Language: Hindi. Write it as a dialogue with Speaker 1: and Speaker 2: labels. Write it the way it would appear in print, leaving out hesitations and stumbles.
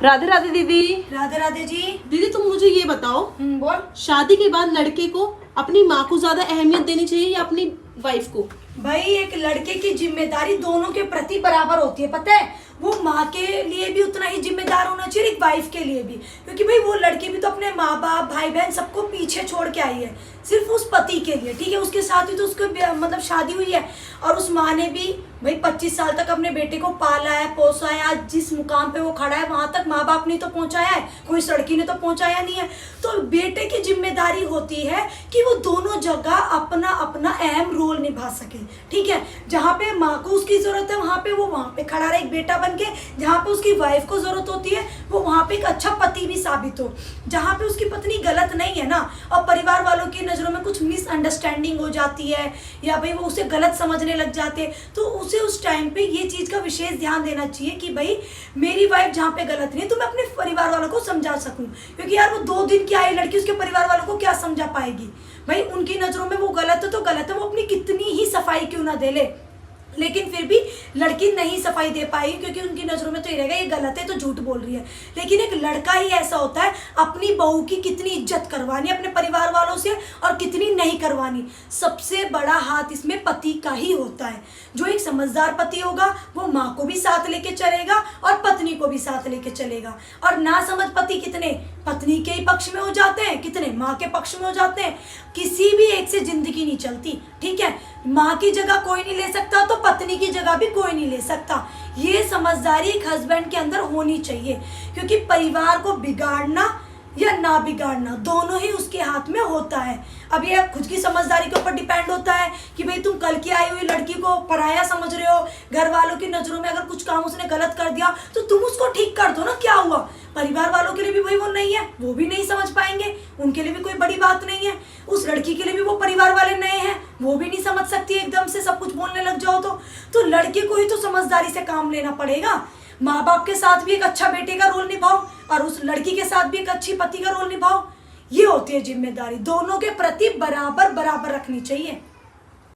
Speaker 1: राधे राधे दीदी।
Speaker 2: राधे राधे जी।
Speaker 1: दीदी तुम मुझे ये बताओ,
Speaker 2: बोल।
Speaker 1: शादी के बाद लड़के को अपनी माँ को ज्यादा अहमियत देनी चाहिए या अपनी वाइफ को?
Speaker 2: भाई एक लड़के की जिम्मेदारी दोनों के प्रति बराबर होती है, पता है। वो माँ के लिए भी उतना ही जिम्मेदार होना चाहिए, एक वाइफ के लिए भी, क्योंकि भाई वो लड़की भी तो अपने माँ बाप भाई बहन सबको पीछे छोड़ के आई है सिर्फ उस पति के लिए, ठीक है। उसके साथ ही तो उसको मतलब शादी हुई है, और उस माँ ने भी भाई 25 साल तक अपने बेटे को पाला है, पोसा है। आज जिस मुकाम पे वो खड़ा है वहां तक माँ बाप ने तो पहुंचाया है, कोई सड़की ने तो पहुंचाया नहीं है। तो बेटे की जिम्मेदारी होती है कि वो दोनों जगह अपना अपना अहम रोल निभा सके, ठीक है। जहाँ पे माँ को उसकी जरूरत है वहां पे वो वहां पे खड़ा रहे एक बेटा बन के, जहाँ पे उसकी वाइफ को जरूरत होती है वो वहां पे एक अच्छा पति भी साबित हो। जहाँ पे उसकी पत्नी गलत नहीं है ना, और परिवार वालों की नजरों में कुछ मिसअंडरस्टैंडिंग हो जाती है, या भाई वो उसे गलत समझने लग जाते, तो उसे उस टाइम पे ये चीज का विशेष ध्यान देना चाहिए कि भाई मेरी वाइफ जहाँ पे गलत नहीं है तो मैं अपने परिवार वालों को समझा सकूं। क्योंकि यार वो 2 दिन की आई लड़की उसके परिवार वालों को क्या समझा पाएगी? भाई उनकी नजरों में वो गलत है तो गलत है, वो अपनी कितनी ही सफाई क्यों ना दे ले, लेकिन फिर भी लड़की नहीं सफाई दे पाई क्योंकि उनकी नजरों में तो ये रहेगा ये गलत है तो झूठ बोल रही है। लेकिन एक लड़का ही ऐसा होता है, अपनी बहू की कितनी इज्जत करवानी अपने परिवार वालों से और कितनी नहीं करवानी, सबसे बड़ा हाथ इसमें पति का ही होता है। जो एक समझदार पति होगा वो माँ को भी साथ लेके चलेगा और पत्नी को भी साथ लेके चलेगा। और ना समझ पति कितने पत्नी के ही पक्ष में हो जाते हैं, कितने माँ के पक्ष में हो जाते हैं। किसी भी एक से जिंदगी नहीं चलती, ठीक है। माँ की जगह कोई नहीं ले सकता तो पत्नी की जगह भी कोई नहीं ले सकता। ये समझदारी एक हस्बैंड के अंदर होनी चाहिए, क्योंकि परिवार को बिगाड़ना या ना बिगाड़ना दोनों ही उसके हाथ में होता है। अब ये खुद की समझदारी के ऊपर डिपेंड होता है कि भाई तुम कल की आई हुई लड़की को पराया समझ रहे हो, घर वालों की नजरों में अगर कुछ काम उसने गलत कर दिया तो तुम उसको ठीक कर दो ना, क्या हुआ। परिवार वालों के लिए भी भाई वो नहीं है, वो भी नहीं समझ पाएंगे, उनके लिए भी कोई बड़ी बात नहीं है। उस लड़की के लिए भी वो परिवार वाले नए हैं, वो भी नहीं समझ सकती एकदम से सब कुछ बोलने लग जाओ तो लड़के को ही तो समझदारी से काम लेना पड़ेगा। माँ बाप के साथ भी एक अच्छा बेटे का रोल निभाओ और उस लड़की के साथ भी एक अच्छी पति का रोल निभाओ। ये होती है जिम्मेदारी, दोनों के प्रति बराबर बराबर रखनी चाहिए।